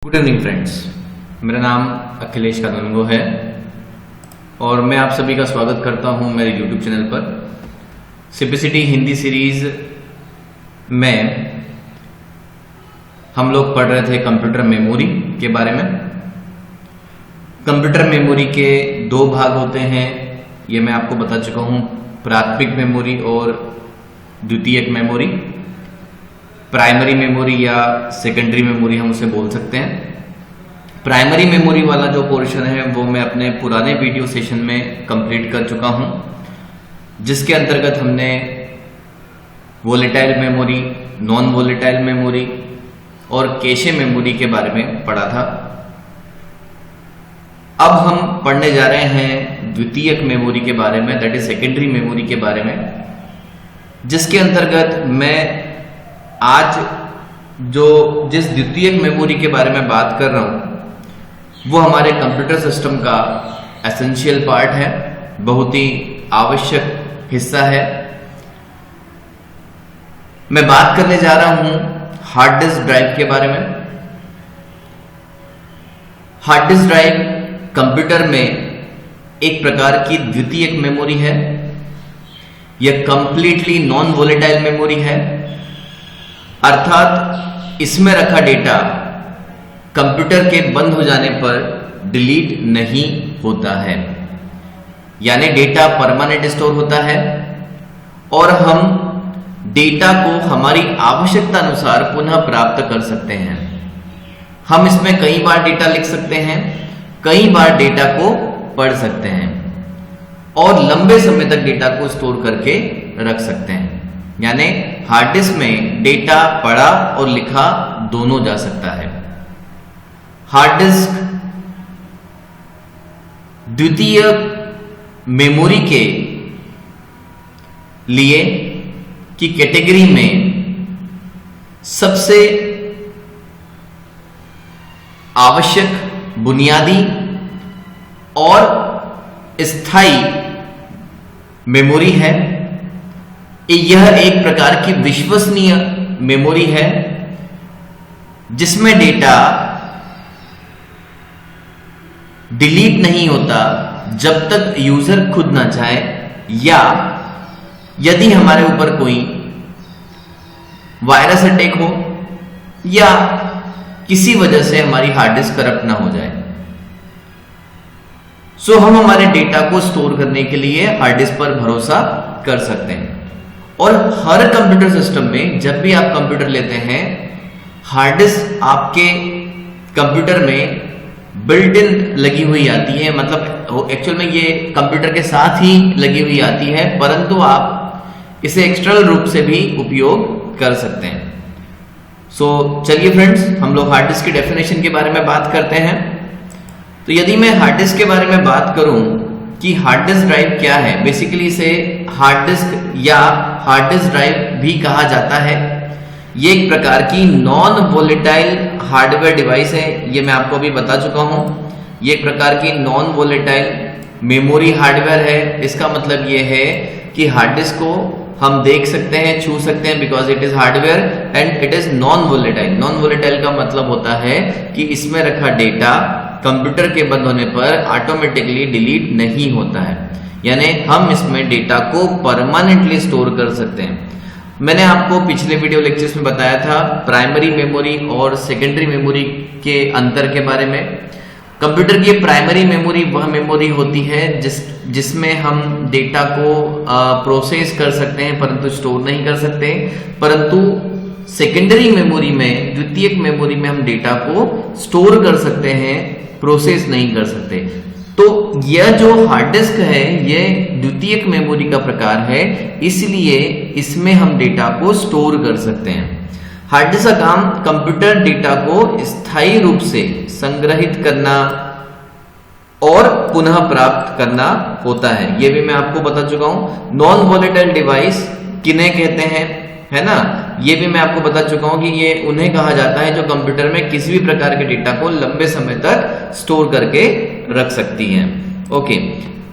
Good evening friends, मेरा नाम अखिलेश कानूनगो है और मैं आप सभी का स्वागत करता हूं मेरे YouTube चैनल पर। सिम्प्लिसिटी हिंदी सीरीज में हम लोग पढ़ रहे थे कंप्यूटर मेमोरी के बारे में। कंप्यूटर मेमोरी के दो भाग होते हैं, ये मैं आपको बता चुका हूं, प्राथमिक मेमोरी और द्वितीयक मेमोरी। प्राइमरी मेमोरी या सेकेंडरी मेमोरी हम उसे बोल सकते हैं। प्राइमरी मेमोरी वाला जो पोर्शन है वो मैं अपने पुराने वीडियो सेशन में कंप्लीट कर चुका हूं, जिसके अंतर्गत हमने volatile memory, non volatile memory और कैशे मेमोरी के बारे में पढ़ा था। अब हम पढ़ने जा रहे हैं द्वितीयक मेमोरी के बारे में, दैट इज सेकेंडरी मेमोरी के बारे में, जिसके अंतर्गत मैं आज जिस द्वितीयक मेमोरी के बारे में बात कर रहा हूं वो हमारे कंप्यूटर सिस्टम का एसेंशियल पार्ट है, बहुत ही आवश्यक हिस्सा है। मैं बात करने जा रहा हूं हार्ड डिस्क ड्राइव के बारे में। हार्ड डिस्क ड्राइव कंप्यूटर में एक प्रकार की द्वितीयक मेमोरी है। यह कंप्लीटली नॉन वोलेटाइल मेमोरी है, अर्थात इसमें रखा डेटा कंप्यूटर के बंद हो जाने पर डिलीट नहीं होता है, यानी डेटा परमानेंट स्टोर होता है और हम डेटा को हमारी आवश्यकता अनुसार पुनः प्राप्त कर सकते हैं। हम इसमें कई बार डेटा लिख सकते हैं, कई बार डेटा को पढ़ सकते हैं और लंबे समय तक डेटा को स्टोर करके रख सकते हैं। यानी हार्ड डिस्क में डेटा पढ़ा और लिखा दोनों जा सकता है। हार्ड डिस्क द्वितीय मेमोरी के लिए की कैटेगरी में सबसे आवश्यक, बुनियादी और स्थायी मेमोरी है। यह एक प्रकार की विश्वसनीय मेमोरी है जिसमें डेटा डिलीट नहीं होता जब तक यूजर खुद ना चाहे, या यदि हमारे ऊपर कोई वायरस अटैक हो या किसी वजह से हमारी हार्ड डिस्क करप्ट ना हो जाए। सो हम हमारे डेटा को स्टोर करने के लिए हार्ड डिस्क पर भरोसा कर सकते हैं। और हर कंप्यूटर सिस्टम में जब भी आप कंप्यूटर लेते हैं, हार्ड डिस्क आपके कंप्यूटर में बिल्ट इन लगी हुई आती है, मतलब एक्चुअल में ये कंप्यूटर के साथ ही लगी हुई आती है, परंतु आप इसे एक्सटर्नल रूप से भी उपयोग कर सकते हैं। सो चलिए फ्रेंड्स, हम लोग हार्ड डिस्क की डेफिनेशन के बारे में बात करते हैं। तो यदि मैं हार्ड डिस्क के बारे में बात करूं कि हार्ड डिस्क ड्राइव क्या है, बेसिकली इसे हार्ड डिस्क या हार्ड डिस्क ड्राइव भी कहा जाता है। ये एक प्रकार की नॉन वोलेटाइल हार्डवेयर डिवाइस है, ये मैं आपको अभी बता चुका हूं। ये एक प्रकार की नॉन वोलेटाइल मेमोरी हार्डवेयर है। इसका मतलब ये है कि हार्ड डिस्क को हम देख सकते हैं, छू सकते हैं, because it is hardware and it is non volatile. Non volatile का मतलब होता है कि इसमें रखा डेटा कंप्यूटर के बंद होने पर ऑटोमेटिकली डिलीट नहीं होता है, यानी हम इसमें डेटा को परमानेंटली स्टोर कर सकते हैं। मैंने आपको पिछले वीडियो लेक्चर्स में बताया था प्राइमरी मेमोरी और सेकेंडरी मेमोरी के अंतर के बारे में। कंप्यूटर की प्राइमरी मेमोरी वह मेमोरी होती है जिसमें हम डेटा को प्रोसेस कर सकते हैं परंतु स्टोर नहीं कर सकते, परंतु सेकेंडरी मेमोरी में, द्वितीयक मेमोरी में हम डेटा को स्टोर कर सकते हैं, प्रोसेस नहीं कर सकते। तो यह जो हार्ड डिस्क है ये द्वितीयक मेमोरी का प्रकार है, इसलिए इसमें हम डेटा को स्टोर कर सकते हैं। हार्ड डिस्क का काम कंप्यूटर डेटा को स्थायी रूप से संग्रहित करना और पुनः प्राप्त करना होता है। यह भी मैं आपको बता चुका हूं। नॉन वोलेटाइल डिवाइस किन्हें कहते हैं, है ना, ये भी मैं आपको बता चुका हूं कि ये उन्हें कहा जाता है जो कंप्यूटर में किसी भी प्रकार के डेटा को लंबे समय तक स्टोर करके रख सकती हैं। ओके,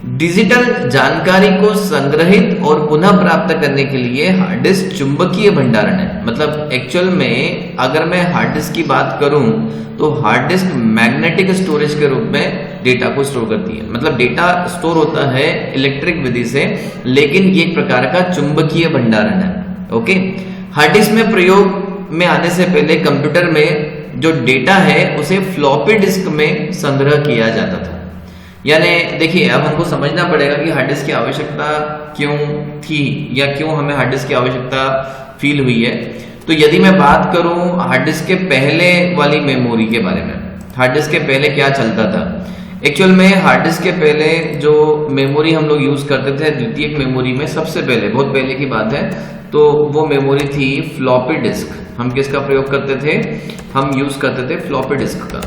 डिजिटल जानकारी को संग्रहित और पुनः प्राप्त करने के लिए हार्ड डिस्क चुंबकीय भंडारण है। मतलब एक्चुअल में अगर मैं हार्ड डिस्क की बात करूं तो हार्ड डिस्क मैग्नेटिक स्टोरेज के रूप में डेटा को स्टोर करती है। मतलब डेटा स्टोर होता है इलेक्ट्रिक विधि से, लेकिन ये एक प्रकार का चुंबकीय भंडारण है। ओके, हार्ड डिस्क में प्रयोग में आने से पहले कंप्यूटर में जो डेटा है उसे फ्लॉपी डिस्क में संग्रह किया जाता था। यानी देखिए, अब हमको समझना पड़ेगा कि हार्ड डिस्क की आवश्यकता क्यों थी या क्यों हमें हार्ड डिस्क की आवश्यकता फील हुई है। तो यदि मैं बात करूं हार्ड डिस्क के पहले वाली मेमोरी के बारे में, हार्ड डिस्क के पहले क्या चलता था। एक्चुअल में हार्ड डिस्क के पहले जो मेमोरी हम लोग यूज करते थे, द्वितीयक मेमोरी में सबसे पहले, बहुत पहले की बात है, तो वो मेमोरी थी फ्लॉपी डिस्क। हम किसका प्रयोग करते थे? हम यूज करते थे फ्लॉपी डिस्क का।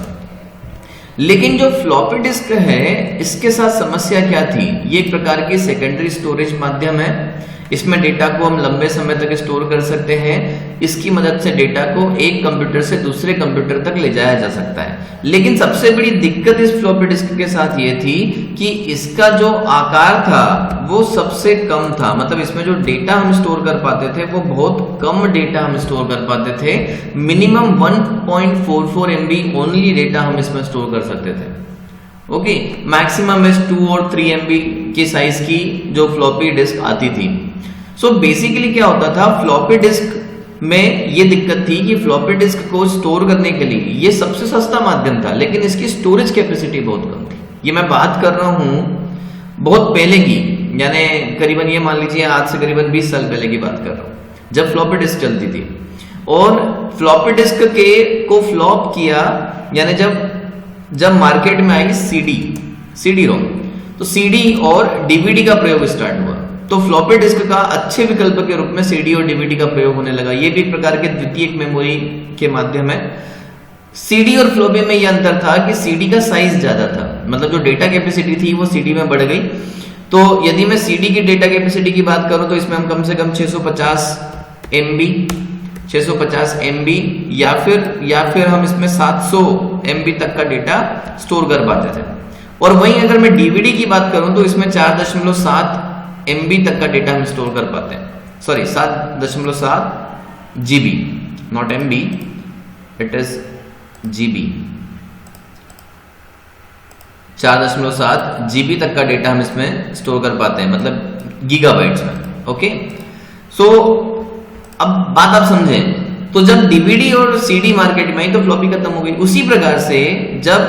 लेकिन जो फ्लॉपी डिस्क है, इसके साथ समस्या क्या थी? ये एक प्रकार की सेकेंडरी स्टोरेज माध्यम है। इसमें डेटा को हम लंबे समय तक स्टोर कर सकते हैं। इसकी मदद से डेटा को एक कंप्यूटर से दूसरे कंप्यूटर तक ले जाया जा सकता है। लेकिन सबसे बड़ी दिक्कत इस फ्लॉपी डिस्क के साथ ये थी कि इसका जो आकार था वो सबसे कम था। मतलब इसमें जो डेटा हम स्टोर कर पाते थे वो बहुत कम डेटा हम स्टोर कर पाते थे। मिनिमम 1.44 MB ओनली डेटा हम इसमें स्टोर कर सकते थे। ओके, मैक्सिमम इस 2 और 3 MB की साइज की जो फ्लॉपी डिस्क आती थी। सो बेसिकली क्या होता था, फ्लॉपी डिस्क में ये दिक्कत थी कि फ्लॉपी डिस्क को स्टोर करने के लिए ये सबसे सस्ता माध्यम था, लेकिन इसकी स्टोरेज कैपेसिटी बहुत कम थी। ये मैं बात कर रहा हूं बहुत पहले की, यानी करीबन ये मान लीजिए आज से करीबन 20 साल पहले की बात कर रहा हूं, जब फ्लॉपी डिस्क चलती थी। और फ्लॉपी डिस्क के को फ्लॉप किया, यानी जब मार्केट में आई सीडी रोम, तो सीडी और डीवीडी का प्रयोग स्टार्ट हुआ। तो फ्लॉपी डिस्क का अच्छे विकल्प के रूप में सीडी और डीवीडी का प्रयोग होने लगा। ये भी एक प्रकार के द्वितीयक मेमोरी के माध्यम है। सीडी और फ्लॉपी में यह अंतर था कि सीडी का साइज ज्यादा था, मतलब जो डेटा कैपेसिटी थी वो सीडी में बढ़ गई। तो यदि मैं सीडी की डेटा कैपेसिटी की बात करूं तो इसमें हम कम से कम 650 MB या फिर हम इसमें 700 MB तक का डेटा स्टोर कर पाते थे। और वहीं अगर मैं डीवीडी की बात करूं तो इसमें 4.7 MB तक का डेटा हम स्टोर कर पाते हैं। Sorry, 7.7 GB, not MB, it is GB। 4.7 GB तक का डेटा हम इसमें स्टोर कर पाते हैं, मतलब गीगाबाइट्स में। ओके, सो अब बात आप समझें, तो जब डीवीडी और सीडी मार्केट में आई तो फ्लॉपी खत्म हो गई। उसी प्रकार से जब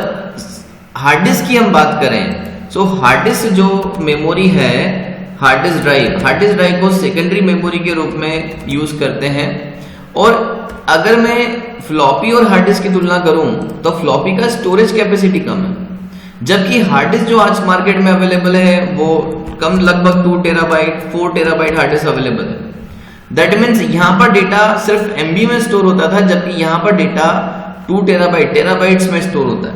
हार्ड डिस्क की हम बात करें, सो हार्ड डिस्क जो मेमोरी है, हार्ड डिस्क ड्राइव को सेकेंडरी मेमोरी के रूप में यूज करते हैं। और अगर मैं फ्लॉपी और हार्ड डिस्क की तुलना करूं तो फ्लॉपी का स्टोरेज कैपेसिटी कम है, जबकि हार्ड डिस्क जो आज मार्केट में अवेलेबल है वो कम, लगभग 2 terabyte 4 terabyte hard disk available है। दैट मीन्स यहां पर डेटा सिर्फ MB में स्टोर होता था, जबकि यहां पर डेटा 2 टेराबाइट्स में स्टोर होता है।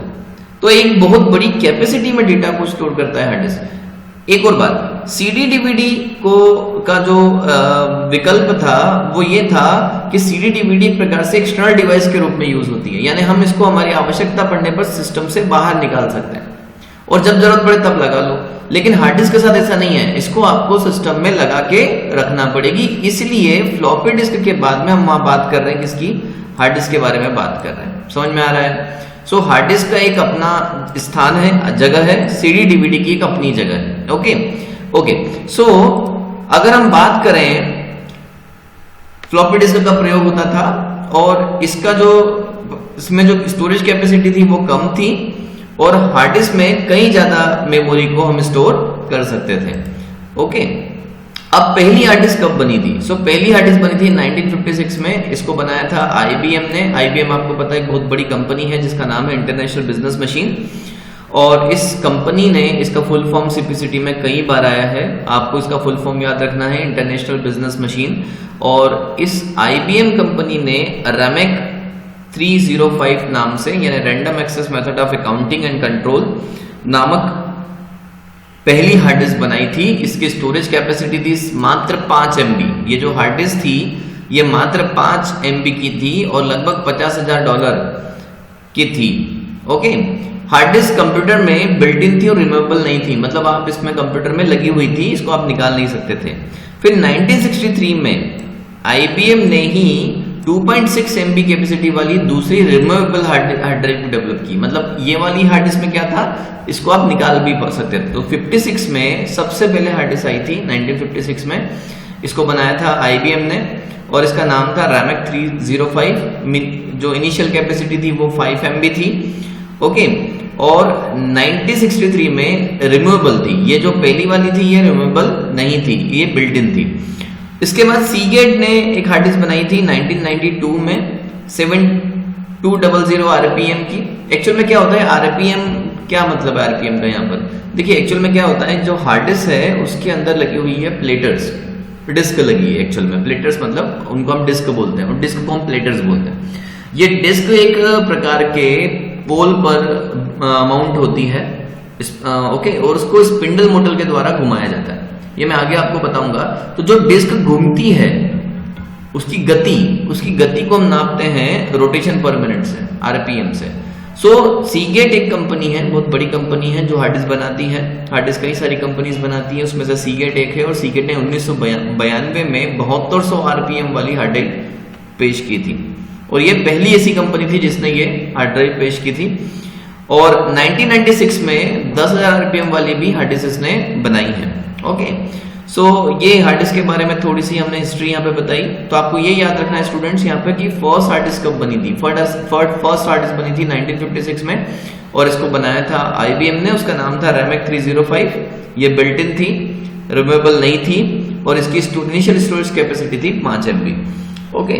तो एक बहुत बड़ी कैपेसिटी में डेटा को स्टोर करता है हार्ड डिस्क। एक और बात, सीडी डीवीडी का जो विकल्प था वो ये था कि सीडी डीवीडी एक प्रकार से एक्सटर्नल डिवाइस के रूप में यूज होती है, यानी हम इसको हमारी आवश्यकता पड़ने पर सिस्टम से बाहर निकाल सकते हैं और जब जरूरत पड़े तब लगा लो। लेकिन हार्ड डिस्क के साथ ऐसा नहीं है, इसको आपको सिस्टम में लगा के रखना पड़ेगी। इसलिए फ्लॉपी डिस्क के बाद में हम वहां बात कर रहे हैं किसकी? हार्ड डिस्क के बारे में बात कर रहे हैं। समझ में आ रहा है? सो हार्ड डिस्क का एक अपना स्थान है, जगह है, सीडी डीवीडी की एक अपनी जगह है। ओके, सो अगर हम बात करें, फ्लॉपी डिस्क का प्रयोग होता था और इसमें जो स्टोरेज कैपेसिटी थी वो कम थी और हार्ड डिस्क में कई ज्यादा मेमोरी को हम स्टोर कर सकते थे। ओके, अब पहली हार्ड डिस्क कब बनी थी? पहली हार्ड डिस्क बनी थी 1956 में। इसको बनाया था IBM ने। IBM आपको पता है एक बहुत बड़ी कंपनी है जिसका नाम है इंटरनेशनल बिजनेस मशीन। और इस कंपनी ने, इसका फुल फॉर्म CPCT में कई बार आया है, आपको इसका फुल फॉर्म याद रखना है, इंटरनेशनल बिजनेस मशीन। और इस IBM कंपनी ने रैमेक 305 नाम से, यानी random access method of accounting and control नामक पहली हार्ड डिस्क बनाई थी। इसकी स्टोरेज कैपेसिटी थी मात्र 5 MB। ये जो हार्ड डिस्क थी ये मात्र 5 MB की थी और लगभग $50,000 की थी। ओके, हार्ड डिस्क कंप्यूटर में बिल्ट इन थी और रिमूवेबल नहीं थी, मतलब आप इसमें कंप्यूटर में लगी हुई थी, इसको आप निकाल नहीं सकते थे। फिर 1963 में IBM ने ही 2.6 MB कैपेसिटी वाली दूसरी रिमूवेबल हार्ड ड्राइव डेवलप की, मतलब ये वाली हार्ड डिस्क में क्या था, इसको आप निकाल भी सकते थे। तो 56 में सबसे पहले हार्ड डिस्क आई थी, 1956 में इसको बनाया था IBM ने और इसका नाम था रैमैक 305, जो इनिशियल कैपेसिटी थी वो 5 MB थी। ओके, और 1963 में रिमूवेबल थी, ये जो पहली वाली थी ये रिमूवेबल नहीं थी, ये बिल्ट इन थी। इसके बाद सीगेट ने एक हार्ड डिस्क बनाई थी 1992 में 7200 RPM की। एक्चुअल में क्या होता है RPM, क्या मतलब है RPM का यहाँ पर, देखिए एक्चुअल में क्या होता है, जो हार्ड डिस्क है उसके अंदर लगी हुई है प्लेटर्स, डिस्क लगी है। एक्चुअल में प्लेटर्स मतलब उनको हम डिस्क बोलते हैं और डिस्क को हम प्लेटर्स बोलते हैं। ये डिस्क एक प्रकार के पोल पर माउंट होती है, ओके, और उसको स्पिंडल मोटर के द्वारा घुमाया जाता है, ये मैं आगे आपको बताऊंगा। तो जो डिस्क घूमती है उसकी गति को हम नापते हैं रोटेशन पर मिनट से, RPM से। सो सीगेट एक कंपनी है, बहुत बड़ी कंपनी है जो हार्ड डिस्क बनाती है। हार्ड डिस्क कई सारी कंपनीज बनाती है, उसमें से सीगेट एक है और सीगेट ने 1992 में 7200 RPM वाली हार्ड ड्राइव पेश की थी और ये पहली ऐसी कंपनी थी जिसने ये हार्ड ड्राइव पेश की थी। और 1996 में 10,000 RPM वाली भी हार्ड डिस्क इसने बनाई है। ओके, सो ये हार्ड डिस्क के बारे में थोड़ी सी हमने हिस्ट्री यहाँ पे बताई। तो आपको ये याद रखना है स्टूडेंट्स यहाँ पे कि फर्स्ट हार्ड डिस्क कब बनी थी। फर्स्ट हार्ड डिस्क बनी थी 1956 में और इसको बनाया था IBM ने, उसका नाम था रैमैक 305। ये बिल्ट इन थी, रिमूवेबल नहीं थी और इसकी इनिशियल स्टोरेज कैपेसिटी थी 5 MB। ओके,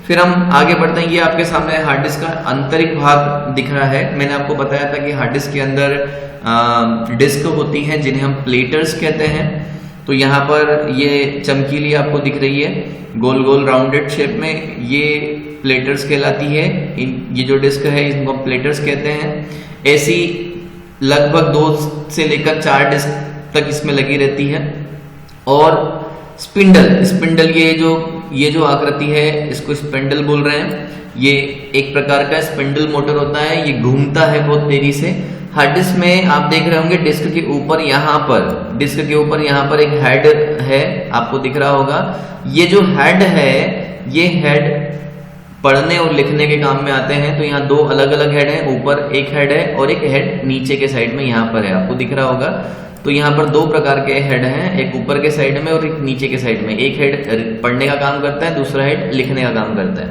फिर हम आगे बढ़ते हैं। ये आपके सामने हार्ड डिस्क का आंतरिक भाग दिख रहा है। मैंने आपको बताया था कि हार्ड डिस्क के अंदर डिस्क होती हैं जिन्हें हम प्लेटर्स कहते हैं। तो यहाँ पर ये चमकीली आपको दिख रही है गोल गोल राउंडेड शेप में, ये प्लेटर्स कहलाती है। ये जो डिस्क है इनको हम प्लेटर्स कहते हैं। ऐसी लगभग 2 से लेकर 4 डिस्क तक इसमें लगी रहती है। और स्पिंडल ये जो आकृति है इसको स्पिंडल बोल रहे हैं। ये एक प्रकार का स्पिंडल मोटर होता है, ये घूमता है बहुत तेजी से। हार्ड डिस्क में आप देख रहे होंगे डिस्क के ऊपर यहाँ पर एक हेड है, आपको दिख रहा होगा। ये जो हेड है ये हेड पढ़ने और लिखने के काम में आते हैं। तो यहाँ 2 अलग अलग हेड हैं, ऊपर एक हेड है और एक हेड नीचे के साइड में यहाँ पर है, आपको दिख रहा होगा। तो यहाँ पर 2 प्रकार के हेड हैं, एक ऊपर के साइड में और एक नीचे के साइड में। एक हेड पढ़ने का काम करता है, दूसरा हेड लिखने का काम करता है।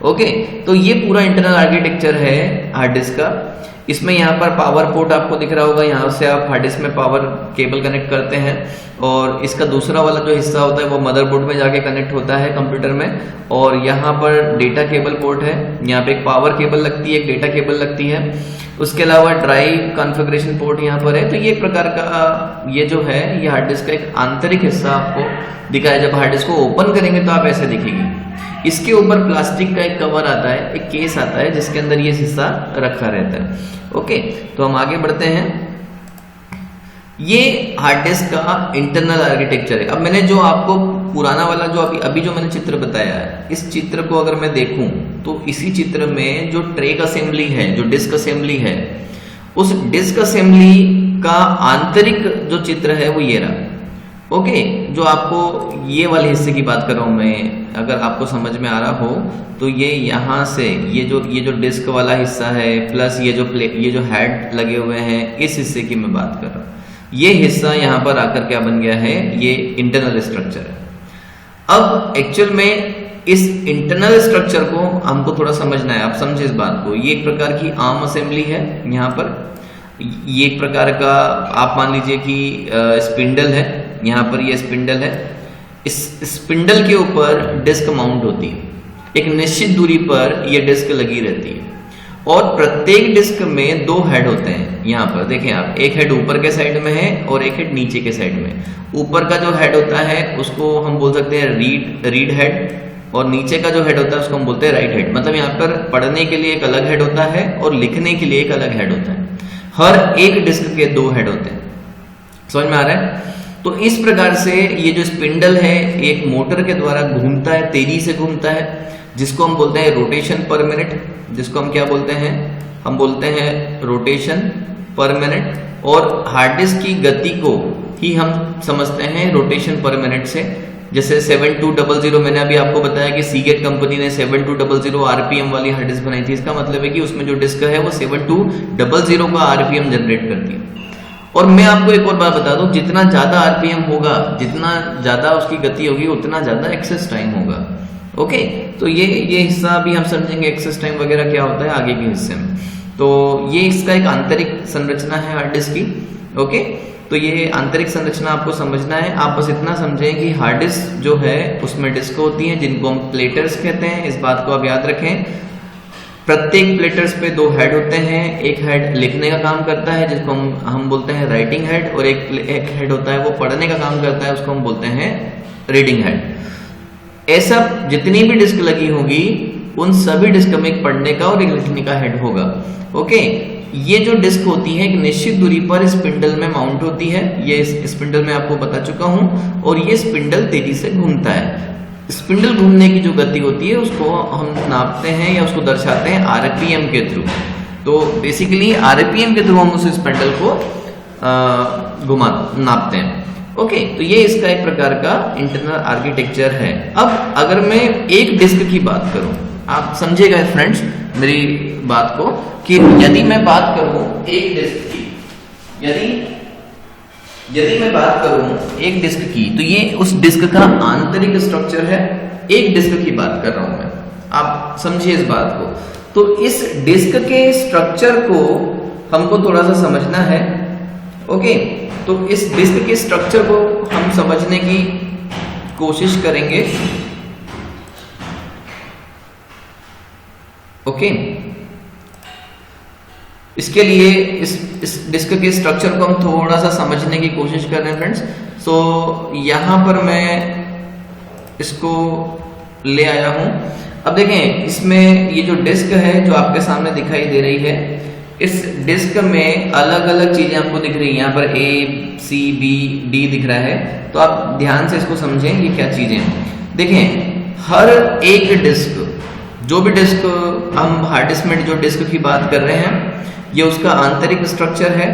ओके, तो ये पूरा इंटरनल आर्किटेक्चर है हार्ड डिस्क का। इसमें यहाँ पर पावर पोर्ट आपको दिख रहा होगा, यहाँ से आप हार्ड डिस्क में पावर केबल कनेक्ट करते हैं और इसका दूसरा वाला जो हिस्सा होता है वो मदरबोर्ड में जाके कनेक्ट होता है कंप्यूटर में। और यहाँ पर डेटा केबल पोर्ट है, यहाँ पे एक पावर केबल लगती है, एक डेटा केबल लगती है। उसके अलावा ड्राइव कॉन्फ़िगरेशन पोर्ट यहाँ पर है। तो ये एक प्रकार का ये जो है ये हार्ड डिस्क का एक आंतरिक हिस्सा आपको दिखा है। जब हार्ड डिस्क को ओपन करेंगे तो आप ऐसे दिखेगी। इसके ऊपर प्लास्टिक का एक कवर आता है, एक केस आता है जिसके अंदर ये हिस्सा रखा रहता है। ओके, तो हम आगे बढ़ते हैं। ये हार्ड डिस्क का इंटरनल आर्किटेक्चर है। अब मैंने जो आपको पुराना वाला जो अभी जो मैंने चित्र बताया है, इस चित्र को अगर मैं देखूं तो इसी चित्र में जो ट्रैक असेंबली है, जो डिस्क असेंबली है, उस डिस्क असेंबली का आंतरिक जो चित्र है वो ये रहा। ओके, जो आपको ये वाले हिस्से की बात कर रहा हूं मैं, अगर आपको समझ में आ रहा हो तो ये यहाँ से ये जो डिस्क वाला हिस्सा है प्लस ये जो हेड लगे हुए हैं, इस हिस्से की मैं बात कर रहा हूँ। ये हिस्सा यहाँ पर आकर क्या बन गया है, ये इंटरनल स्ट्रक्चर है। अब एक्चुअल में इस इंटरनल स्ट्रक्चर को हमको थोड़ा समझना है, आप समझे इस बात को। ये एक प्रकार की आर्म असेंबली है। यहाँ पर ये एक प्रकार का आप मान लीजिए कि स्पिंडल है, यहाँ पर ये स्पिंडल है। इस स्पिंडल के ऊपर डिस्क माउंट होती है, एक निश्चित दूरी पर यह डिस्क लगी रहती है और प्रत्येक डिस्क में 2 हेड होते हैं। यहाँ पर देखें आप, एक हेड ऊपर के साइड में है और एक हेड नीचे के साइड में। ऊपर का जो हेड होता है उसको हम बोल सकते हैं रीड हेड और नीचे का जो हेड होता है उसको हम बोलते हैं राइट हेड। मतलब यहाँ पर पढ़ने के लिए एक अलग हेड होता है और लिखने के लिए एक अलग हेड होता है। हर एक डिस्क के 2 हेड होते हैं। समझ में आ रहा है? तो इस प्रकार से ये जो स्पिंडल है एक मोटर के द्वारा घूमता है, तेजी से घूमता है, जिसको हम बोलते हैं रोटेशन पर मिनट, जिसको हम क्या बोलते हैं, हम बोलते हैं रोटेशन पर मिनट, और हार्ड डिस्क की गति को ही हम समझते हैं रोटेशन पर मिनट से। जैसे 7200 मैंने अभी आपको बताया कि सीगेट कंपनी ने 7200 आरपीएम वाली हार्ड डिस्क बनाई थी। इसका मतलब है कि उसमें जो डिस्क है वो 7200 का आरपीएम जनरेट करती है। और मैं आपको एक और बात बता दूं, जितना ज्यादा आरपीएम होगा, जितना ज्यादा उसकी गति होगी, उतना ज्यादा एक्सेस टाइम होगा। ओके, तो ये हिस्सा अभी हम समझेंगे एक्सेस टाइम वगैरह क्या होता है आगे के हिस्से में। तो ये इसका एक आंतरिक संरचना है हार्ड डिस्क की। ओके, तो ये आंतरिक संरचना आपको समझना है। आप बस इतना समझें कि हार्ड डिस्क जो है उसमें डिस्क होती हैं जिनको हम प्लेटर्स कहते हैं। इस बात को आप याद रखें। प्रत्येक प्लेटर्स पे 2 हेड होते हैं। एक हेड लिखने का काम करता है जिसको हम बोलते हैं राइटिंग हेड, और एक हेड होता है वो पढ़ने का काम करता है, उसको हम बोलते हैं रीडिंग हेड। ऐसा जितनी भी डिस्क लगी होगी उन सभी डिस्क में एक पढ़ने का और एक लिखने का हेड होगा। ओके, ये जो डिस्क होती है एक निश्चित दूरी पर स्पिंडल में माउंट होती है। ये स्पिंडल मैं आपको बता चुका हूं, और ये स्पिंडल तेजी से घूमता है। स्पिंडल घूमने की जो गति होती है उसको हम नापते हैं या उसको दर्शाते हैं आरपीएम के थ्रू। तो बेसिकली आरपीएम के थ्रू हम उस स्पिंडल को नापते हैं। ओके, तो ये इसका एक प्रकार का इंटरनल आर्किटेक्चर है। अब अगर मैं एक डिस्क की बात करूं, आप समझिएगा फ्रेंड्स मेरी बात को, कि यदि मैं बात करूं एक डिस्क की, यदि मैं बात करूं एक डिस्क की, तो ये उस डिस्क का आंतरिक स्ट्रक्चर है। एक डिस्क की बात कर रहा हूं मैं, आप समझिए इस बात को। तो इस डिस्क के स्ट्रक्चर को हमको थोड़ा सा समझना है। ओके, तो इस डिस्क के स्ट्रक्चर को हम समझने की कोशिश करेंगे। ओके, इसके लिए इस डिस्क के स्ट्रक्चर को हम थोड़ा सा समझने की कोशिश कर रहे हैं फ्रेंड्स। सो यहां पर मैं इसको ले आया हूं। अब देखें, इसमें ये जो डिस्क है जो आपके सामने दिखाई दे रही है, इस डिस्क में अलग अलग चीजें आपको दिख रही हैं। यहाँ पर A, C, B, D दिख रहा है। तो आप ध्यान से इसको समझें ये क्या चीजें हैं। देखें, हर एक डिस्क, जो भी डिस्क हम हार्ड डिस्क में जो डिस्क की बात कर रहे हैं, ये उसका आंतरिक स्ट्रक्चर है।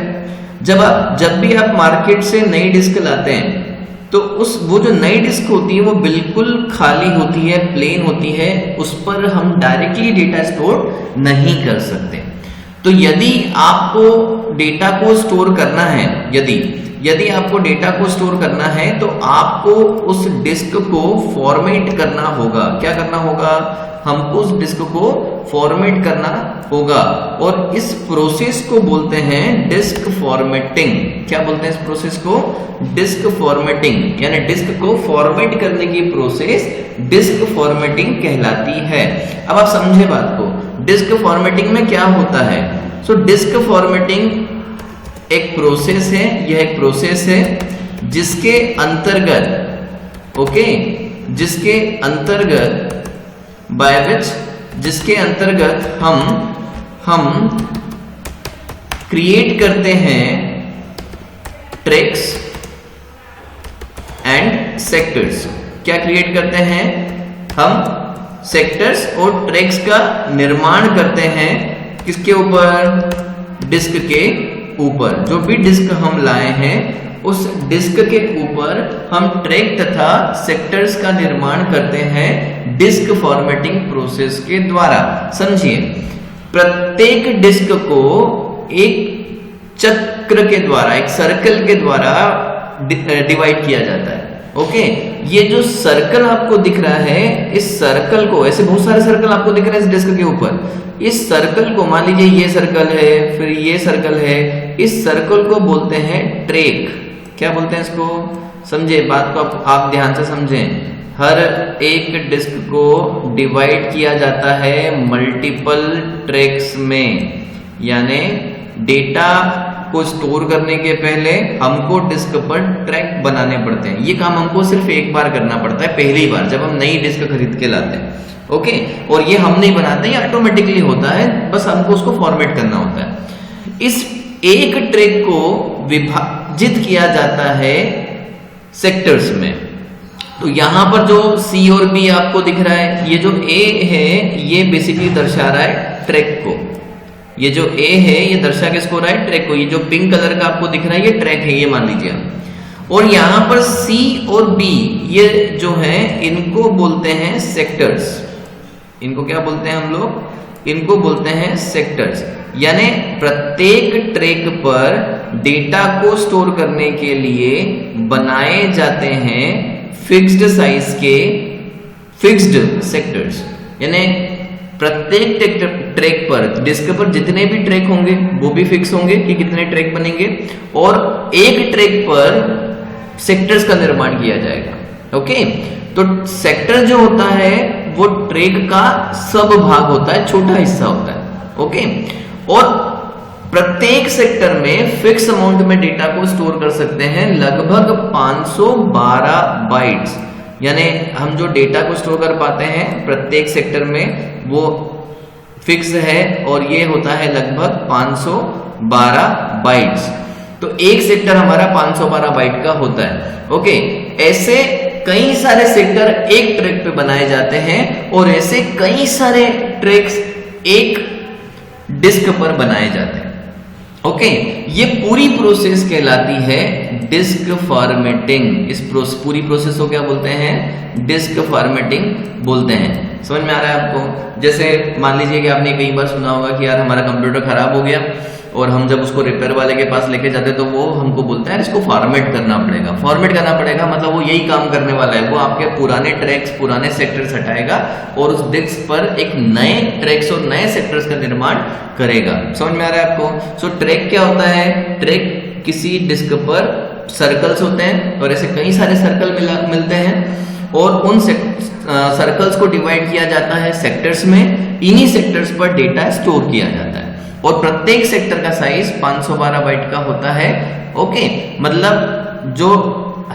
जब भी आप मार्केट से नई डिस्क लाते हैं तो वो जो नई डिस्क होती है वो बिल्कुल खाली होती है, प्लेन होती है। उस पर हम डायरेक्टली डेटा स्टोर नहीं कर सकते। तो यदि आपको डेटा को स्टोर करना है, यदि आपको डेटा को स्टोर करना है तो आपको उस डिस्क को फॉर्मेट करना होगा। क्या करना होगा? हमको उस डिस्क को फॉर्मेट करना होगा, और इस प्रोसेस को बोलते हैं डिस्क फॉर्मेटिंग। क्या बोलते हैं इस प्रोसेस को? Disk formatting. यानी डिस्क को फॉर्मेट करने की प्रोसेस डिस्क फॉर्मेटिंग कहलाती है। अब आप समझे बात को। डिस्क फॉर्मेटिंग में क्या होता है? सो डिस्क फॉर्मेटिंग एक प्रोसेस है, यह एक प्रोसेस है जिसके अंतर्गत, ओके, जिसके अंतर्गत हम क्रिएट करते हैं ट्रैक्स एंड सेक्टर्स। क्या क्रिएट करते हैं? हम सेक्टर्स और ट्रैक्स का निर्माण करते हैं। किसके ऊपर? डिस्क के ऊपर। जो भी डिस्क हम लाए हैं उस डिस्क के ऊपर हम ट्रैक तथा सेक्टर्स का निर्माण करते हैं डिस्क फॉर्मेटिंग प्रोसेस के द्वारा। समझिए, प्रत्येक डिस्क को एक चक्र के द्वारा, एक सर्कल के द्वारा डिवाइड किया जाता है। ओके, ये जो सर्कल आपको दिख रहा है, इस सर्कल को, ऐसे बहुत सारे सर्कल आपको दिख रहे हैं इस डिस्क के ऊपर। इस सर्कल को, मान लीजिए ये सर्कल है, फिर ये सर्कल है, इस सर्कल को बोलते हैं ट्रैक। क्या बोलते हैं इसको? समझे बात को, आप ध्यान से समझें। हर एक डिस्क को डिवाइड किया जाता है मल्टीपल ट्रैक्स में, यानी डेटा को स्टोर करने के पहले हमको डिस्क पर ट्रैक बनाने पड़ते हैं। ये काम हमको सिर्फ एक बार करना पड़ता है, पहली बार जब हम नई डिस्क खरीद के लाते हैं। ओके, और ये हम नहीं बनाते, ये ऑटोमेटिकली होता है, बस हमको उसको फॉर्मेट करना होता है। इस एक ट्रैक को विभाजित किया जाता है सेक्टर्स में। तो यहां पर जो C और B आपको दिख रहा है, ये जो A है ये बेसिकली दर्शा रहा है ट्रैक को। ये जो ए है ये दर्शा किसको रहा है, ट्रैक को। ये जो पिंक कलर का आपको दिख रहा है ये ट्रैक है, ये मान लीजिए आप। और यहां पर सी और बी ये जो है इनको बोलते हैं सेक्टर्स। इनको क्या बोलते हैं हम लोग, इनको बोलते हैं सेक्टर्स। यानी प्रत्येक ट्रैक पर डेटा को स्टोर करने के लिए बनाए जाते हैं फिक्स्ड साइज के फिक्स्ड सेक्टर्स। यानी प्रत्येक ट्रैक पर, डिस्क पर जितने भी ट्रैक होंगे वो भी फिक्स होंगे कि कितने ट्रैक बनेंगे, और एक ट्रैक पर सेक्टर्स का निर्माण किया जाएगा। ओके, तो सेक्टर जो होता है वो ट्रैक का सब भाग होता है, छोटा हिस्सा होता है। ओके, और प्रत्येक सेक्टर में फिक्स अमाउंट में डेटा को स्टोर कर सकते हैं, लगभग 512 बाइट्स। यानी हम जो डेटा को स्टोर कर पाते हैं प्रत्येक सेक्टर में वो फिक्स है, और ये होता है लगभग 512 बाइट्स। तो एक सेक्टर हमारा 512 बाइट का होता है। ओके, ऐसे कई सारे सेक्टर एक ट्रैक पे बनाए जाते हैं, और ऐसे कई सारे ट्रैक्स एक डिस्क पर बनाए जाते हैं। ओके, ये पूरी प्रोसेस कहलाती है डिस्क फॉर्मेटिंग। इस पूरी प्रोसेस को क्या बोलते हैं, डिस्क फॉर्मेटिंग बोलते हैं। समझ में आ रहा है आपको। जैसे मान लीजिए कि आपने कई बार सुना होगा कि यार हमारा कंप्यूटर खराब हो गया, और हम जब उसको रिपेयर वाले के पास लेके जाते तो वो हमको बोलता है इसको फॉर्मेट करना पड़ेगा। फॉर्मेट करना पड़ेगा मतलब वो यही काम करने वाला है, वो आपके पुराने ट्रैक्स पुराने सेक्टर्स हटाएगा और उस डिस्क पर एक नए ट्रैक्स और नए सेक्टर्स का निर्माण करेगा। समझ में आ रहा है आपको। सो ट्रैक क्या होता है, ट्रैक किसी डिस्क पर सर्कल्स होते हैं, और ऐसे कई सारे सर्कल मिलते हैं, और उन सर्कल्स को डिवाइड किया जाता है सेक्टर्स में। इन्हीं सेक्टर्स पर डेटा स्टोर किया जाता है, और प्रत्येक सेक्टर का साइज 512 बाइट का होता है। ओके, मतलब जो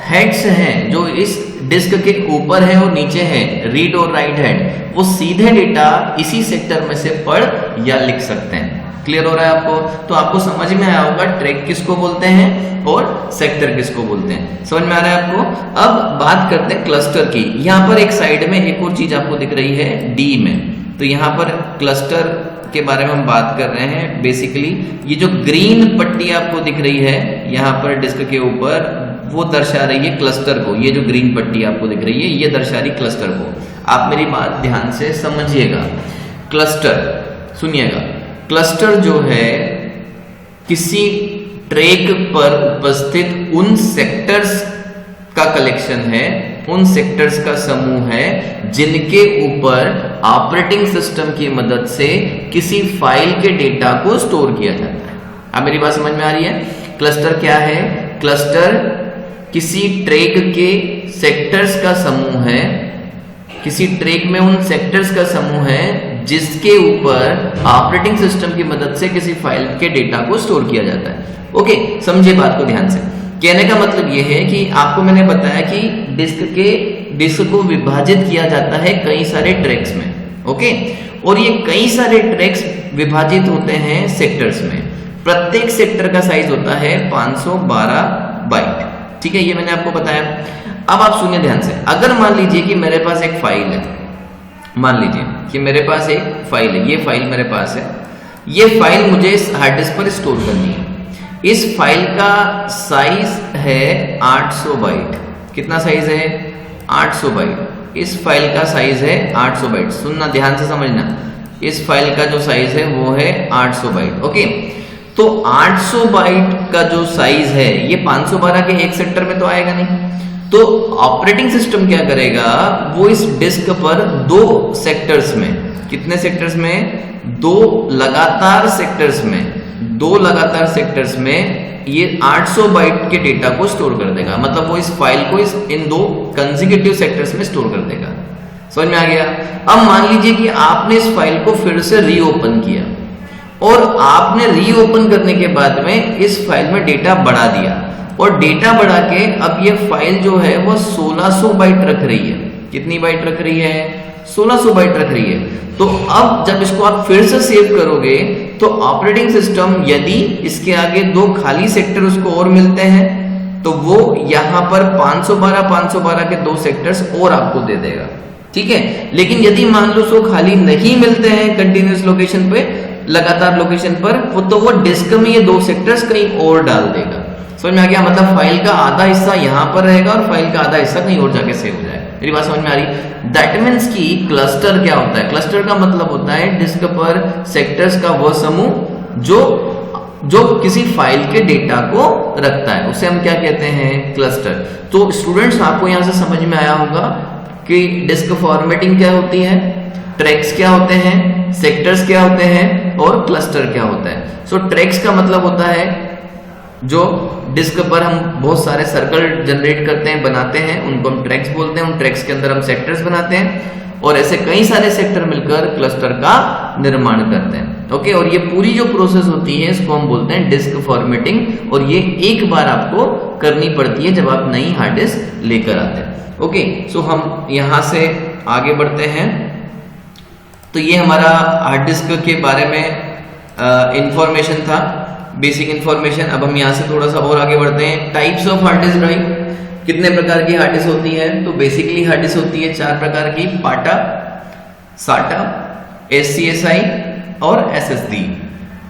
हेड्स हैं जो इस डिस्क के ऊपर है और नीचे है, रीड और राइट हेड, वो सीधे डेटा इसी सेक्टर में से पढ़ या लिख सकते हैं। क्लियर हो रहा है आपको। तो आपको समझ में आया होगा ट्रैक किसको बोलते हैं और सेक्टर किसको बोलते हैं। समझ में आ रहा है आपको। अब बात करते हैं क्लस्टर की। यहां पर एक साइड में एक और चीज आपको दिख रही है डी में, तो यहां पर क्लस्टर के बारे में हम बात कर रहे हैं। बेसिकली ये जो ग्रीन पट्टी आपको दिख रही है यहाँ पर डिस्क के ऊपर, वो दर्शा रही है क्लस्टर को। ये जो ग्रीन पट्टी आपको दिख रही है ये दर्शा रही क्लस्टर को। आप मेरी बात ध्यान से समझिएगा। क्लस्टर सुनिएगा, क्लस्टर जो है किसी ट्रैक पर उपस्थित उन सेक्टर्स का कलेक्शन है, उन सेक्टर्स का समूह है जिनके ऊपर ऑपरेटिंग सिस्टम की मदद से किसी फाइल के डेटा को स्टोर किया जाता है। अब मेरी बात समझ में आ रही है। क्लस्टर क्या है, क्लस्टर किसी ट्रैक के सेक्टर्स का समूह है, किसी ट्रैक में उन सेक्टर्स का समूह है जिसके ऊपर ऑपरेटिंग सिस्टम की मदद से किसी फाइल के डेटा को स्टोर किया जाता है। ओके, समझिए बात को ध्यान से। कहने का मतलब यह है कि आपको मैंने बताया कि डिस्क को विभाजित किया जाता है कई सारे ट्रैक्स में। ओके, और ये कई सारे ट्रैक्स विभाजित होते हैं सेक्टर्स में। प्रत्येक सेक्टर का साइज होता है 512 बाइट। ठीक है, ये मैंने आपको बताया। अब आप सुनिए ध्यान से। अगर मान लीजिए कि मेरे पास एक फाइल है, मान लीजिए कि मेरे पास एक फाइल है, ये फाइल मेरे पास है, ये फाइल मुझे इस हार्ड डिस्क पर स्टोर करनी है। इस फाइल का साइज है 800 बाइट। कितना साइज है, 800 बाइट। इस फाइल का साइज है 800 बाइट। सुनना ध्यान से समझना, इस फाइल का जो साइज है वो है 800 बाइट। ओके, तो 800 बाइट का जो साइज है ये 512 के एक सेक्टर में तो आएगा नहीं। तो ऑपरेटिंग सिस्टम क्या करेगा, वो इस डिस्क पर दो सेक्टर्स में, कितने सेक्टर्स में, दो लगातार सेक्टर्स में ये 800 बाइट के डेटा को स्टोर कर देगा। मतलब वो इस फाइल को इन दो कंसेक्यूटिव सेक्टर्स में स्टोर कर देगा। समझ में आ गया। अब मान लीजिए कि आपने इस फाइल को फिर से रीओपन किया, और आपने रीओपन करने के बाद में इस फाइल में डेटा बढ़ा दिया, और डेटा बढ़ा के अब ये फाइल जो है वो 1600 बाइट रख रही है। कितनी बाइट रख रही है, 1600 बाइट रख रही है। तो अब जब इसको आप फिर से सेव करोगे तो ऑपरेटिंग सिस्टम यदि इसके आगे दो खाली सेक्टर उसको और मिलते हैं तो वो यहां पर 512 के दो सेक्टर्स और आपको दे देगा। ठीक है, लेकिन यदि मान लो सो खाली नहीं मिलते हैं कंटिन्यूअस लोकेशन पे, लगातार लोकेशन पर, तो वो डिस्क में ये 2 सेक्टर्स कहीं और डाल देगा। समझ में आ गया? मतलब फाइल का आधा हिस्सा यहाँ पर रहेगा और फाइल का आधा हिस्सा कहीं और जाके सेव हो जाएगा। मेरी बात समझ में आ रही? दैट मीन्स कि क्लस्टर क्या होता है? क्लस्टर का मतलब होता है डिस्क पर सेक्टर्स का वह समूह जो किसी फाइल के डेटा को रखता है, उसे हम क्या कहते हैं? क्लस्टर। तो स्टूडेंट्स, आपको यहां से समझ में आया होगा कि डिस्क फॉर्मेटिंग क्या होती है, ट्रैक्स क्या होते हैं, सेक्टर्स क्या होते हैं और क्लस्टर क्या होता है। सो ट्रैक्स का मतलब होता है जो डिस्क पर हम बहुत सारे सर्कल जनरेट करते हैं, बनाते हैं, उनको हम ट्रैक्स बोलते हैं। उन ट्रैक्स के अंदर हम सेक्टर्स बनाते हैं और ऐसे कई सारे सेक्टर मिलकर क्लस्टर का निर्माण करते हैं। ओके, और ये पूरी जो प्रोसेस होती है इसको हम बोलते हैं डिस्क फॉर्मेटिंग, और ये एक बार आपको करनी पड़ती है जब आप नई हार्ड डिस्क लेकर आते हैं। ओके, सो हम यहां से आगे बढ़ते हैं। तो ये हमारा हार्ड डिस्क के बारे में इंफॉर्मेशन था, बेसिक इंफॉर्मेशन। अब हम यहाँ से थोड़ा सा और आगे बढ़ते हैं। Types of hard disk drive, कितने प्रकार की हार्ड डिस्क होती है? तो बेसिकली हार्ड डिस्क होती है 4 प्रकार की, पाटा, साटा, SCSI और SSD।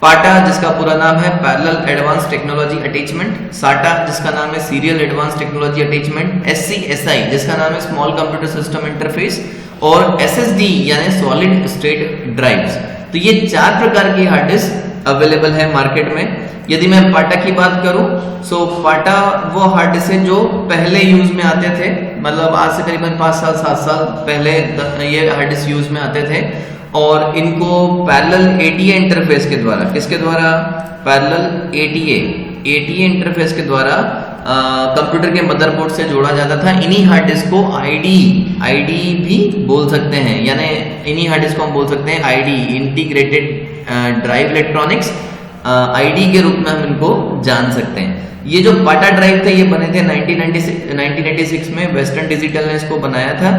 पाटा जिसका पूरा नाम है पैरेलल एडवांस टेक्नोलॉजी अटैचमेंट, साटा जिसका नाम है serial advance technology attachment, SCSI जिसका नाम है स्मॉल कंप्यूटर सिस्टम इंटरफेस, और SSD यानी सॉलिड स्टेट ड्राइव्स। तो ये 4 प्रकार की हार्ड डिस्क अवेलेबल है मार्केट में। यदि मैं पाटा की बात करूं, सो पाटा वो हार्ड डिस्क है जो पहले यूज में आते थे, मतलब आज से करीबन 5 साल 7 साल पहले ये हार्ड डिस्क यूज में आते थे, और इनको पैरेलल ATA इंटरफेस के द्वारा, किसके द्वारा? पैरेलल ATA इंटरफेस के द्वारा कंप्यूटर के मदरबोर्ड से जोड़ा जाता था। इन्हीं हार्ड डिस्क को ID भी बोल सकते हैं, यानी इन्हीं हार्ड डिस्क को हम बोल सकते हैं ID, integrated drive electronics, ID के रूप में हम इनको जान सकते हैं। ये जो पाटा ड्राइव थे ये बने थे 1986 में, वेस्टर्न डिजिटल ने इसको बनाया था।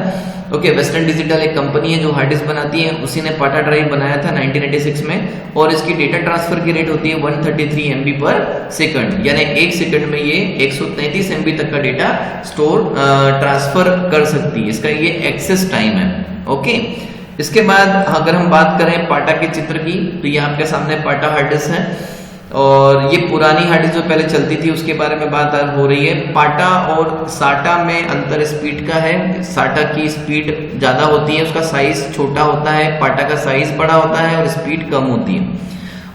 ओके, वेस्टर्न डिजिटल एक कंपनी है जो हार्ड डिस्क बनाती है, उसी ने पाटा ड्राइव बनाया था 1986 में, और इसकी डेटा ट्रांसफर की रेट होती है 133 MB पर सेकंड, यानी 1 सेकंड में ये 133 MB तक का डेटा स्टोर ट्रांसफर कर सकती है। इसका ये एक्सेस टाइम है। ओके, इसके बाद अगर हम बात करें पाटा के चित्र की, तो ये आपके सामने पाटा हार्ड डिस्क है, और ये पुरानी हार्ड डिस्क जो पहले चलती थी उसके बारे में बात हो रही है। पाटा और साटा में अंतर स्पीड का है। साटा की स्पीड ज्यादा होती है, उसका साइज छोटा होता है, पाटा का साइज बड़ा होता है और स्पीड कम होती है।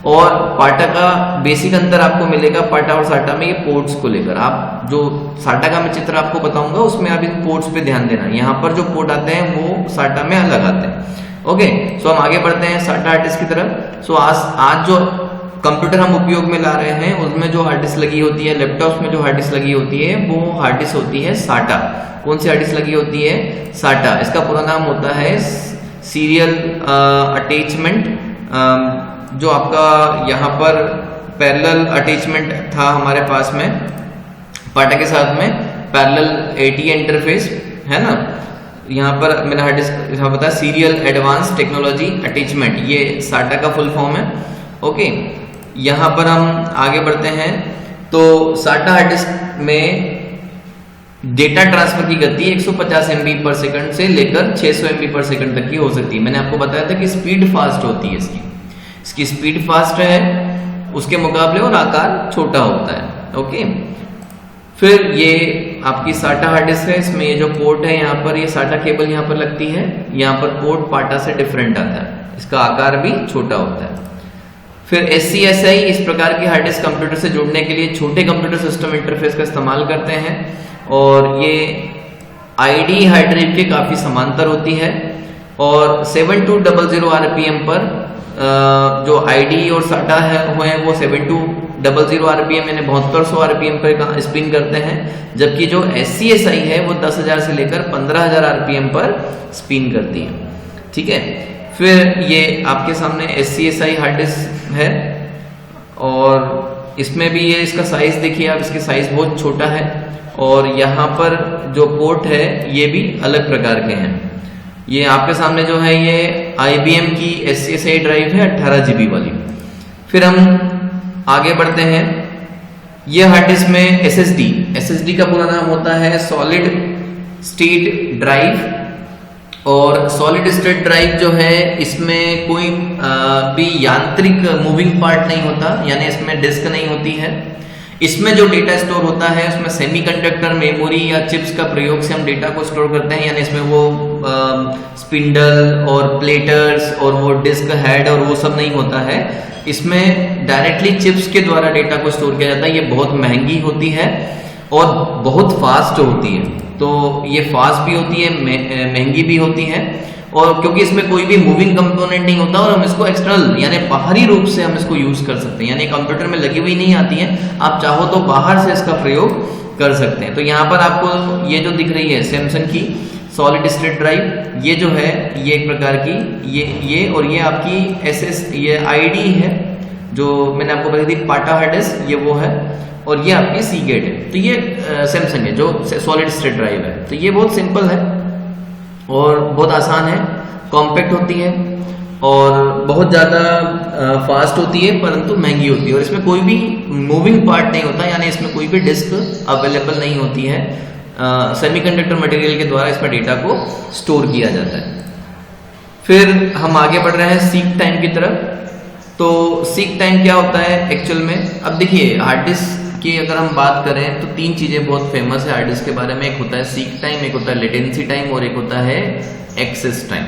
और पाटा का बेसिक अंतर आपको मिलेगा पाटा और साटा में, ये पोर्ट्स को लेकर। आप जो साटा का मैं चित्र आपको बताऊंगा उसमें आप इन पोर्ट्स पे ध्यान देना, यहाँ पर जो पोर्ट आते हैं वो साटा में अलग आते हैं। ओके, सो हम आगे बढ़ते हैं साटा हार्ड डिस्क की तरफ। सो आज जो कंप्यूटर हम उपयोग में ला रहे हैं उसमें जो हार्ड डिस्क लगी होती है, लैपटॉप्स में जो हार्ड डिस्क लगी होती है वो हार्ड डिस्क होती है साटा। कौन सी हार्ड डिस्क लगी होती है? साटा। इसका पूरा नाम होता है सीरियल अटैचमेंट, जो आपका यहाँ पर पैरेलल अटैचमेंट था हमारे पास में पाटा के साथ में, पैरेलल ATA इंटरफेस है ना। यहाँ पर मैंने हार्ड डिस्क बताया सीरियल एडवांस टेक्नोलॉजी अटैचमेंट, ये साटा का फुल फॉर्म है। ओके, यहाँ पर हम आगे बढ़ते हैं। तो साटा हार्ड डिस्क में डेटा ट्रांसफर की गति 150 MB पर सेकंड से लेकर 600 MB पर सेकंड तक की हो सकती है। मैंने आपको बताया था कि स्पीड फास्ट होती है इसकी स्पीड फास्ट है उसके मुकाबले, और आकार छोटा होता है। ओके, फिर ये आपकी साटा हार्ड डिस्क है, इसमें ये जो पोर्ट है यहाँ पर, ये साटा केबल यहाँ पर लगती है, यहाँ पर पोर्ट पाटा से डिफरेंट आता है, इसका आकार भी छोटा होता है। फिर SCSI, इस प्रकार की हार्ड डिस्क कंप्यूटर से जुड़ने के लिए छोटे कंप्यूटर सिस्टम इंटरफेस का इस्तेमाल करते हैं, और ये ID हार्ड ड्राइव के काफी समांतर होती है, और 7200 RPM पर जो ID और साटा हुए हैं वो 7200 RPM यानी 7200 RPM पर स्पिन करते हैं, जबकि जो SCSI है वो 10,000 से लेकर 15,000 RPM पर स्पिन करती है। ठीक है, फिर ये आपके सामने SCSI हार्ड डिस्क है, और इसमें भी ये इसका साइज देखिए आप, इसकी साइज बहुत छोटा है, और यहाँ पर जो पोर्ट है ये भी अलग प्रकार के हैं। ये आपके सामने जो है ये IBM की SCSI ड्राइव है 18 GB वाली। फिर हम आगे बढ़ते हैं। ये हार्ड डिस्क में SSD का पूरा नाम होता है सॉलिड स्टेट ड्राइव, और सॉलिड स्टेट ड्राइव जो है इसमें कोई भी यांत्रिक मूविंग पार्ट नहीं होता, यानी इसमें डिस्क नहीं होती है। इसमें जो डेटा स्टोर होता है उसमें सेमीकंडक्टर, मेमोरी या चिप्स का प्रयोग से हम डेटा को स्टोर करते हैं, यानी इसमें वो स्पिंडल और प्लेटर्स और वो डिस्क हेड और वो सब नहीं होता है। इसमें डायरेक्टली चिप्स के द्वारा डेटा को स्टोर किया जाता है। ये बहुत महंगी होती है और बहुत फास्ट होती है, तो ये फास्ट भी होती है, महंगी भी होती है, और क्योंकि इसमें कोई भी मूविंग कंपोनेंट नहीं होता और हम इसको एक्सटर्नल यानी बाहरी रूप से हम इसको यूज कर सकते हैं, यानी कंप्यूटर में लगी हुई नहीं आती है, आप चाहो तो बाहर से इसका प्रयोग कर सकते हैं। तो यहाँ पर आपको ये जो दिख रही है सैमसंग की सॉलिड स्टेट ड्राइव, ये जो है ये एक प्रकार की ये और ये आपकी SS ये ID है जो मैंने आपको बताई थी, पाटा हार्ड डिस्क, ये वो है, और ये आपकी सीगेट है। तो ये सैमसंग है जो सॉलिड स्टेट ड्राइव है। तो ये बहुत सिंपल है और बहुत आसान है, कॉम्पैक्ट होती है और बहुत ज़्यादा फास्ट होती है, परंतु महंगी होती है, और इसमें कोई भी मूविंग पार्ट नहीं होता, यानी इसमें कोई भी डिस्क अवेलेबल नहीं होती है। सेमीकंडक्टर मटेरियल के द्वारा इसमें डेटा को स्टोर किया जाता है। फिर हम आगे बढ़ रहे हैं सीक टाइम की तरफ। तो सीक टाइम क्या होता है एक्चुअल में? अब देखिए हार्ड डिस्क की अगर हम बात करें तो तीन चीजें बहुत फेमस है हार्ड डिस्क के बारे में। एक होता है सीक टाइम, एक होता है लेटेंसी टाइम और एक होता है एक्सेस टाइम।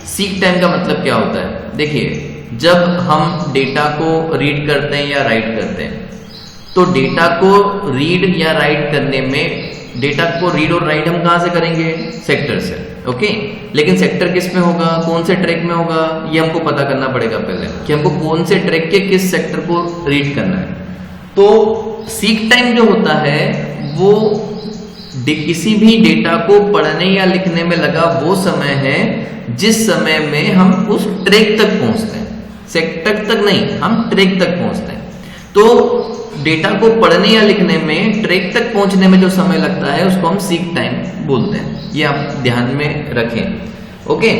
सीक टाइम का मतलब क्या होता है? देखिए जब हम डेटा को रीड करते हैं या राइट करते हैं, तो डेटा को रीड या राइट करने में, डेटा को रीड और राइट हम कहां से करेंगे? सेक्टर से, ओके। लेकिन सेक्टर किस में होगा, कौन से ट्रैक में होगा, ये हमको पता करना पड़ेगा पहले कि हमको कौन से ट्रैक के किस सेक्टर को रीड करना है। तो सीक टाइम जो होता है वो किसी भी डेटा को पढ़ने या लिखने में लगा वो समय है जिस समय में हम उस ट्रैक तक पहुंचते हैं। सेक्टर तक नहीं, हम ट्रैक तक पहुंचते हैं। तो डेटा को पढ़ने या लिखने में ट्रैक तक पहुंचने में जो समय लगता है उसको हम सीक टाइम बोलते हैं। ये आप ध्यान में रखें, ओके।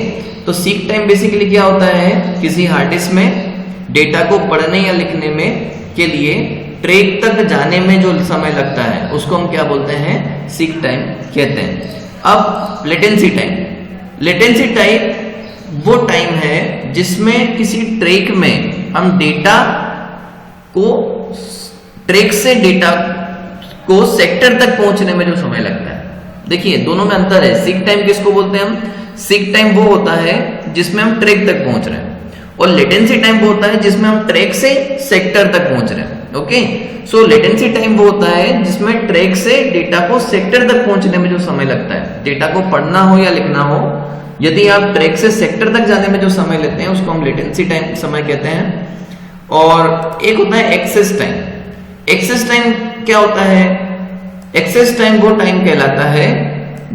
तो सीक टाइम बेसिकली क्या होता है? किसी हार्ड डिस्क में डेटा को पढ़ने या लिखने में के लिए ट्रैक तक जाने में जो समय लगता है उसको हम क्या बोलते हैं? सीक टाइम कहते हैं। अब लेटेंसी टाइम, लेटेंसी टाइम वो टाइम है जिसमें किसी ट्रैक में हम डेटा को, ट्रैक से डेटा को सेक्टर तक पहुंचने में जो समय लगता है। देखिए दोनों में अंतर है। सीक टाइम किसको बोलते हैं हम? सीक टाइम वो होता है जिसमें हम ट्रैक तक पहुंच रहे हैं, और लेटेंसी टाइम वो होता है जिसमें हम ट्रैक से सेक्टर तक पहुंच रहे हैं, ओके। सो लेटेंसी टाइम वो होता है जिसमें ट्रैक से डेटा को सेक्टर तक पहुंचने में जो समय लगता है। डेटा को पढ़ना हो या लिखना हो, यदि आप ट्रैक से सेक्टर तक जाने में जो समय लेते हैं उसको हम लेटेंसी टाइम समय कहते हैं। और एक होता है एक्सेस टाइम। एक्सेस टाइम क्या होता है? एक्सेस टाइम वो टाइम कहलाता है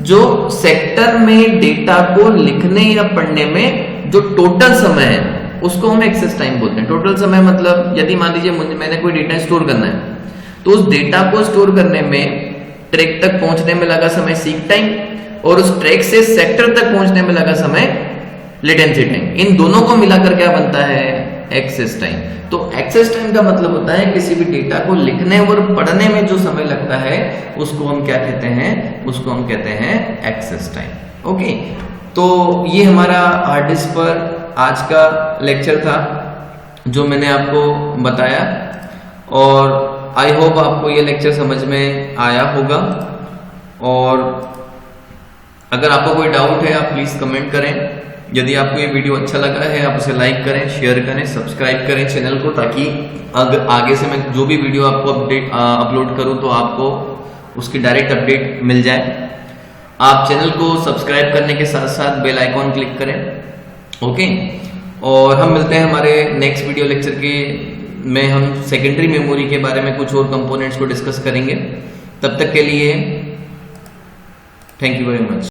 जो सेक्टर में डेटा को लिखने या पढ़ने में जो टोटल समय है उसको हम एक्सेस टाइम बोलते हैं। टोटल समय मतलब यदि मान लीजिए मैंने कोई डेटा स्टोर करना है, तो उस डेटा को स्टोर करने में ट्रैक तक पहुंचने में लगा समय सीक टाइम, और उस ट्रैक से सेक्टर तक पहुंचने में लगा समय लेटेंसी टाइम। इन दोनों को मिलाकर क्या बनता है? Access time. तो एक्सेस टाइम का मतलब होता है किसी भी डेटा को लिखने और पढ़ने में जो समय लगता है उसको हम क्या कहते हैं? उसको हम कहते हैं एक्सेस टाइम, ओके। तो ये हमारा हार्ड डिस्क पर आज का लेक्चर था जो मैंने आपको बताया, और आई होप आपको ये लेक्चर समझ में आया होगा। और अगर आपको कोई डाउट है आप प्लीज कमेंट करें। यदि आपको ये वीडियो अच्छा लगा है आप उसे लाइक करें, शेयर करें, सब्सक्राइब करें चैनल को, ताकि आगे से मैं जो भी वीडियो आपको अपलोड करूं तो आपको उसकी डायरेक्ट अपडेट मिल जाए। आप चैनल को सब्सक्राइब करने के साथ साथ बेल आइकॉन क्लिक करें, ओके। और हम मिलते हैं हमारे नेक्स्ट वीडियो लेक्चर के में हम सेकेंडरी मेमोरी के बारे में कुछ और कंपोनेंट्स को डिस्कस करेंगे। तब तक के लिए थैंक यू वेरी मच।